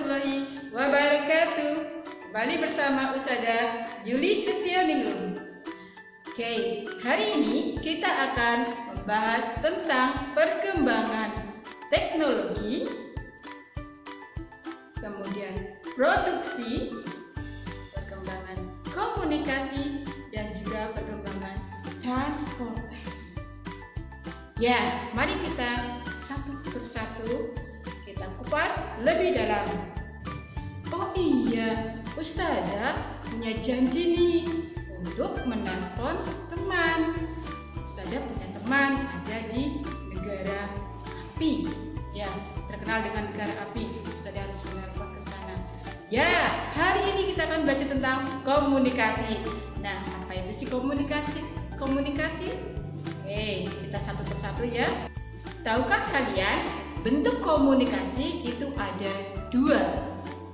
warahmatullahi wabarakatuh. Kembali bersama Ustazah Juli Setianingrum. Oke, hari ini kita akan membahas tentang perkembangan teknologi, kemudian produksi, perkembangan komunikasi, dan juga perkembangan transportasi. Ya, mari kita satu persatu kita kupas lebih dalam. Oh iya, Ustazah punya janji nih untuk menelpon teman. Ustazah punya teman ada di negara api, ya, terkenal dengan negara api. Ustazah harus menelpon ke sana. Ya, hari ini kita akan belajar tentang komunikasi. Nah, apa itu sih komunikasi? Kita satu persatu ya. Tahukah kalian bentuk komunikasi itu ada dua,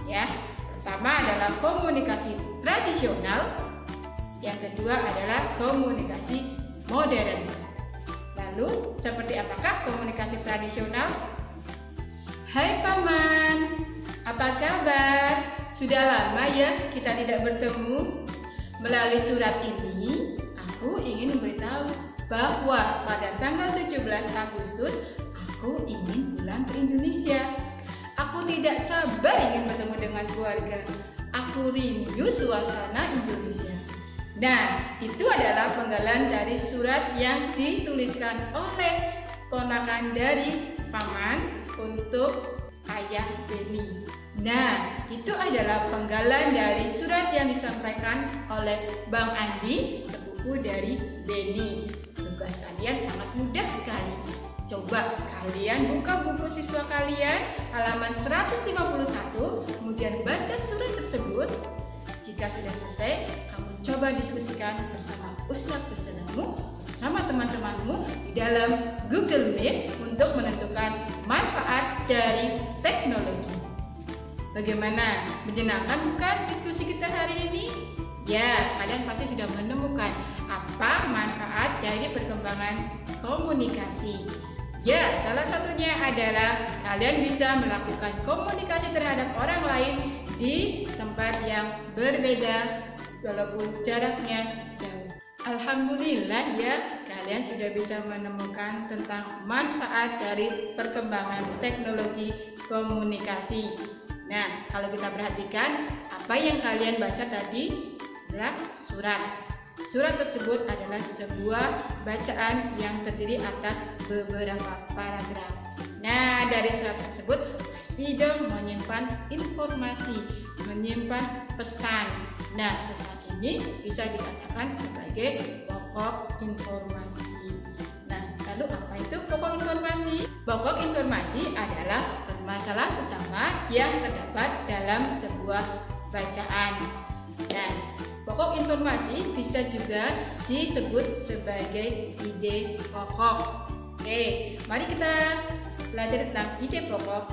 ya. Pertama adalah komunikasi tradisional, yang kedua adalah komunikasi modern. Lalu, seperti apakah komunikasi tradisional? Hai Paman, apa kabar? Sudah lama ya kita tidak bertemu. Melalui surat ini, aku ingin memberitahu bahwa pada tanggal 17 Agustus aku ingin pulang ke Indonesia. Aku tidak sabar ingin bertemu dengan keluarga. Aku rindu suasana Indonesia. Nah, itu adalah penggalan dari surat yang dituliskan oleh ponakan dari Paman untuk ayah Beni. Nah, itu adalah penggalan dari surat yang disampaikan oleh Bang Andi, sepupu dari Beni. Tugas kalian sangat mudah sekali. Coba kalian buka buku siswa kalian halaman 151, kemudian baca surat tersebut. Jika sudah selesai, kamu coba diskusikan bersama ustadz-ustadzmu, sama teman-temanmu di dalam Google Meet untuk menentukan manfaat dari teknologi. Bagaimana? Menyenangkan bukan diskusi kita hari ini? Ya, kalian pasti sudah menemukan apa manfaat dari perkembangan komunikasi. Ya, salah satunya adalah kalian bisa melakukan komunikasi terhadap orang lain di tempat yang berbeda walaupun jaraknya jauh. Alhamdulillah ya, kalian sudah bisa menemukan tentang manfaat dari perkembangan teknologi komunikasi. Nah, kalau kita perhatikan, apa yang kalian baca tadi adalah surat. Surat tersebut adalah sebuah bacaan yang terdiri atas beberapa paragraf. Nah, dari surat tersebut pasti dong menyimpan informasi, menyimpan pesan. Nah, pesan ini bisa dikatakan sebagai pokok informasi. Nah, lalu apa itu pokok informasi? Pokok informasi adalah permasalahan utama yang terdapat dalam sebuah bacaan. Dan pokok informasi bisa juga disebut sebagai ide pokok. Oke, mari kita belajar tentang ide pokok.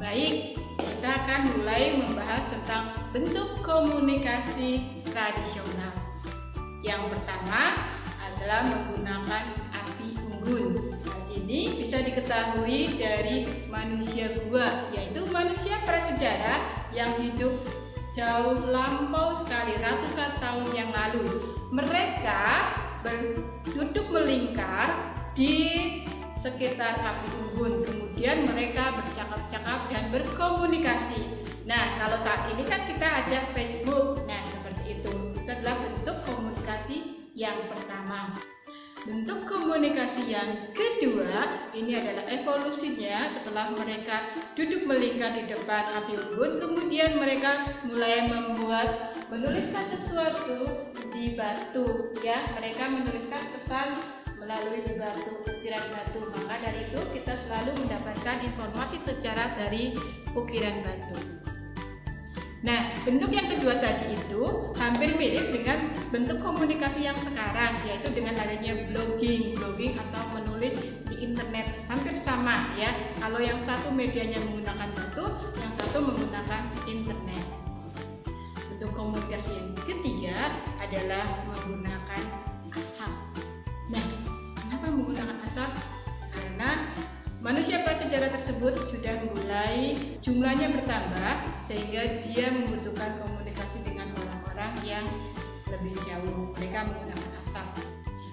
Baik, kita akan mulai membahas tentang bentuk komunikasi tradisional. Yang pertama adalah menggunakan api unggun. Hal ini bisa diketahui dari manusia gua, yaitu manusia prasejarah yang hidup jauh lampau sekali, ratusan tahun yang lalu. Mereka duduk melingkar di sekitar api unggun. Kemudian mereka bercakap-cakap dan berkomunikasi. Nah, kalau saat ini kan kita ada Facebook. Nah, seperti itu. Itu adalah bentuk komunikasi yang pertama. Bentuk komunikasi yang kedua, ini adalah evolusinya setelah mereka duduk melingkar di depan api unggun, kemudian mereka mulai menuliskan sesuatu di batu, ya. Mereka menuliskan pesan melalui di batu, ukiran batu. Maka dari itu kita selalu mendapatkan informasi sejarah dari ukiran batu. Nah, bentuk yang kedua tadi itu hampir mirip dengan bentuk komunikasi yang sekarang, yaitu dengan adanya blogging atau menulis di internet. Hampir sama, ya. Kalau yang satu medianya menggunakan batu, yang satu menggunakan internet. Bentuk komunikasi yang ketiga adalah menggunakan asap. Nah, kenapa menggunakan asap? Karena manusia prasejarah tersebut sudah mulai jumlahnya bertambah, sehingga dia membutuhkan komunikasi dengan orang-orang yang lebih jauh. Mereka menggunakan asap.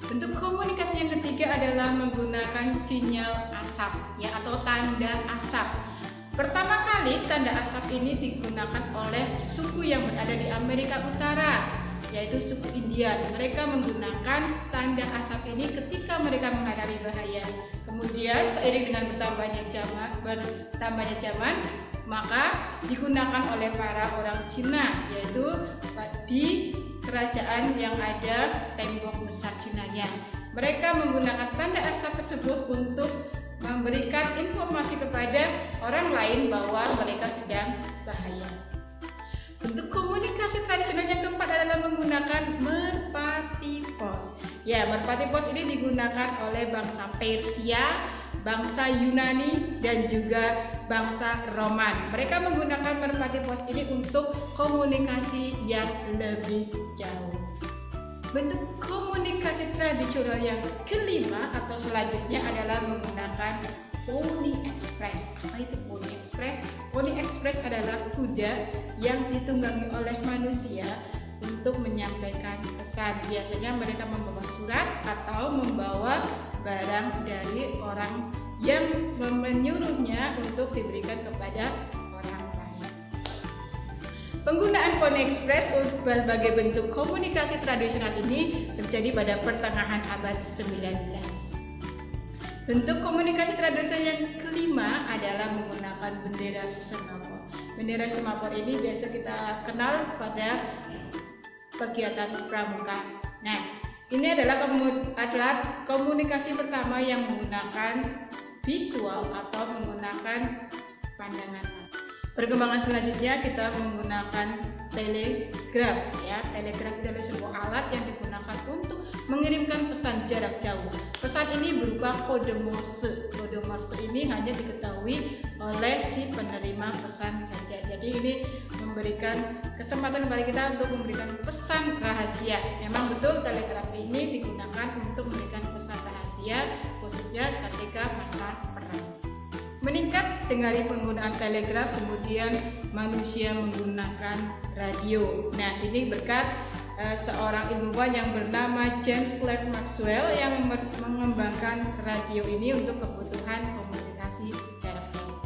Bentuk komunikasi yang ketiga adalah menggunakan sinyal asap, ya, atau tanda asap. Pertama kali tanda asap ini digunakan oleh suku yang berada di Amerika Utara, yaitu suku Indian. Mereka menggunakan tanda asap ini ketika mereka menghadapi bahaya. Kemudian seiring dengan bertambahnya zaman, maka digunakan oleh para orang Cina, yaitu di kerajaan yang ada tembok besar Cinanya. Mereka menggunakan tanda asap tersebut untuk memberikan informasi kepada orang lain bahwa mereka sedang bahaya. Bentuk komunikasi tradisional yang keempat adalah menggunakan merpati pos. Ya, merpati pos ini digunakan oleh bangsa Persia, bangsa Yunani, dan juga bangsa Roman. Mereka menggunakan merpati pos ini untuk komunikasi yang lebih jauh. Bentuk komunikasi tradisional yang kelima atau selanjutnya adalah menggunakan Pony Express. Apa itu Pony Express? Pony Express adalah kuda yang ditunggangi oleh manusia untuk menyampaikan pesan. Biasanya mereka membawa surat atau membawa barang dari orang yang menyuruhnya untuk diberikan kepada orang lain. Penggunaan Pony Express sebagai bentuk komunikasi tradisional ini terjadi pada pertengahan abad 19. Bentuk komunikasi tradisional yang kelima adalah menggunakan bendera semafor. Bendera semafor ini biasa kita kenal pada kegiatan pramuka. Nah, ini adalah komunikasi pertama yang menggunakan visual atau menggunakan pandangan. Perkembangan selanjutnya kita menggunakan telegraf, ya. Telegraf adalah sebuah alat yang digunakan untuk mengirimkan pesan jarak jauh. Pesan ini berupa kode Morse. Kode Morse ini hanya diketahui oleh si penerima pesan saja. Jadi ini memberikan kesempatan kepada kita untuk memberikan pesan rahasia. Memang betul telegraf ini digunakan untuk memberikan pesan rahasia, khususnya ketika masa perang. Meningkat dengan penggunaan telegraf, kemudian manusia menggunakan radio. Nah, ini berkat seorang ilmuwan yang bernama James Clerk Maxwell yang mengembangkan radio ini untuk kebutuhan komunikasi jarak jauh.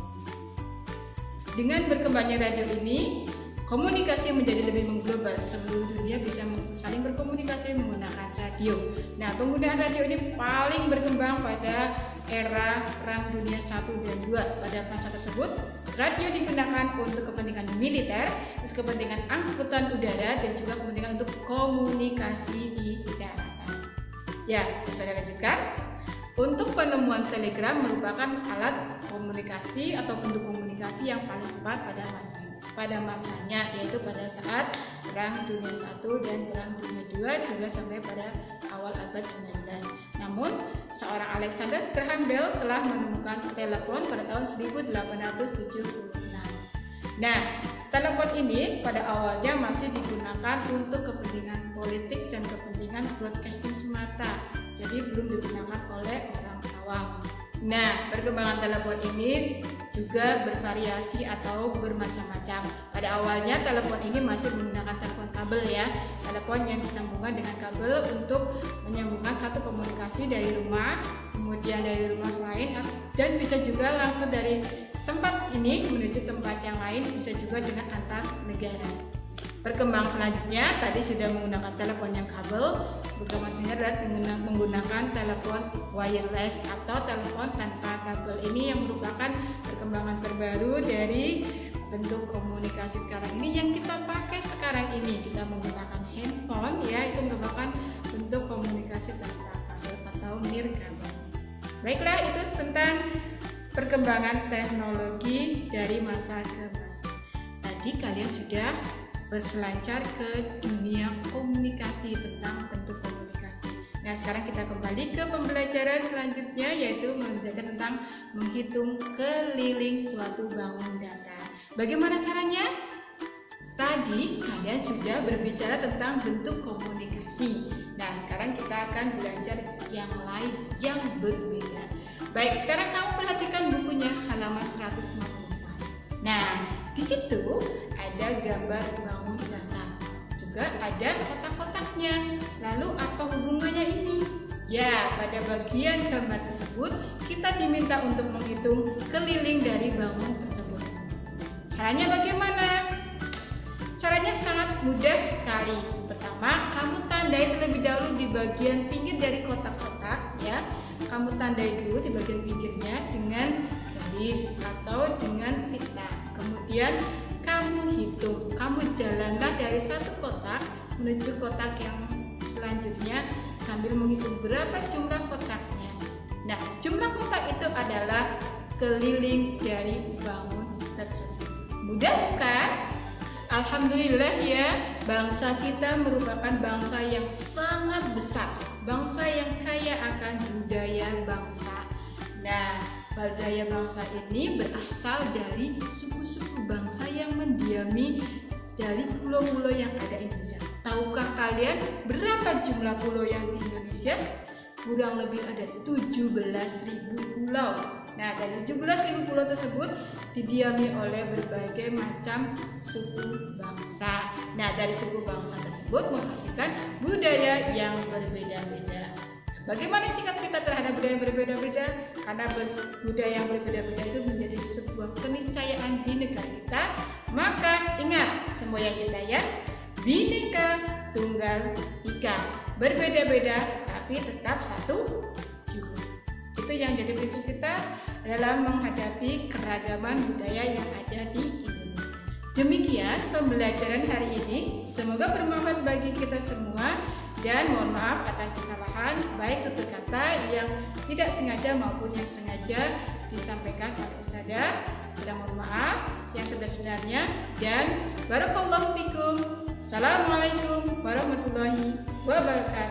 Dengan berkembangnya radio ini, komunikasi menjadi lebih mengglobal. Seluruh dunia bisa saling berkomunikasi menggunakan radio. Nah, penggunaan radio ini paling berkembang pada era Perang Dunia I dan II. Pada masa tersebut, radio digunakan untuk kepentingan militer, kepentingan angkutan udara, dan juga kepentingan untuk komunikasi di daratan. Ya, bisa dilanjutkan. Untuk penemuan telegram merupakan alat komunikasi atau bentuk komunikasi yang paling cepat pada masanya, yaitu pada saat Perang Dunia I dan Perang Dunia II, juga sampai pada awal abad 19. Namun, seorang Alexander Graham Bell telah menemukan telepon pada tahun 1876. Nah, telepon ini pada awalnya masih digunakan untuk kepentingan politik dan kepentingan broadcasting semata. Jadi belum digunakan oleh orang awam. Nah, perkembangan telepon ini juga bervariasi atau bermacam-macam. Pada awalnya telepon ini masih menggunakan telepon kabel, ya. Telepon yang disambungkan dengan kabel untuk menyambungkan satu komunikasi dari rumah, kemudian dari rumah lain, dan bisa juga langsung dari tempat ini menuju tempat yang lain, bisa juga dengan antar negara. Perkembangan selanjutnya tadi sudah menggunakan telepon yang kabel, perkembangannya adalah menggunakan telepon wireless atau telepon tanpa kabel. Ini yang merupakan perkembangan terbaru dari bentuk komunikasi sekarang ini yang kita pakai sekarang ini. Kita menggunakan handphone, ya, itu merupakan bentuk komunikasi tanpa kabel atau nirkabel. Baiklah, itu tentang perkembangan teknologi dari masa ke masa. Tadi kalian sudah berselancar ke dunia komunikasi, tentang bentuk komunikasi. Nah, sekarang kita kembali ke pembelajaran selanjutnya, yaitu belajar tentang menghitung keliling suatu bangun datar. Bagaimana caranya? Tadi kalian sudah berbicara tentang bentuk komunikasi. Nah, sekarang kita akan belajar yang lain yang berbeda. Baik, sekarang kamu perhatikan bukunya halaman 154. Nah, di situ ada gambar bangun datar. Juga ada kotak-kotaknya. Lalu apa hubungannya ini? Ya, pada bagian gambar tersebut kita diminta untuk menghitung keliling dari bangun tersebut. Caranya bagaimana? Caranya sangat mudah sekali. Pertama, kamu tandai terlebih dahulu di bagian pinggir dari kotak-kotak, ya. Kamu tandai dulu di bagian pinggirnya dengan garis atau dengan pita. Kemudian kamu hitung, kamu jalanlah dari satu kotak menuju kotak yang selanjutnya sambil menghitung berapa jumlah kotaknya. Nah, jumlah kotak itu adalah keliling dari bangun tersebut. Mudah bukan? Alhamdulillah ya, bangsa kita merupakan bangsa yang sangat besar, bangsa yang kaya akan budaya bangsa. Nah, budaya bangsa ini berasal dari suku-suku bangsa yang mendiami dari pulau-pulau yang ada di Indonesia. Tahukah kalian berapa jumlah pulau yang di Indonesia? Kurang lebih ada 17.000 pulau. Nah, dari 17.000 pulau tersebut didiami oleh berbagai macam suku bangsa. Nah, dari suku bangsa tersebut menghasilkan budaya yang berbeda-beda. Bagaimana sikap kita terhadap budaya yang berbeda-beda? Karena budaya yang berbeda-beda itu menjadi sebuah keniscayaan di negara kita. Maka ingat semua yang kita ya, Bhinneka Tunggal Ika, berbeda-beda tapi tetap satu juga. Itu yang jadi prinsip kita dalam menghadapi keragaman budaya yang ada di Indonesia. Demikian pembelajaran hari ini, semoga bermanfaat bagi kita semua. Dan mohon maaf atas kesalahan, baik tutur kata yang tidak sengaja maupun yang sengaja disampaikan oleh Ustazah. Sudah mohon maaf yang sebenarnya, dan barakallahu fikum. Assalamualaikum warahmatullahi wabarakatuh.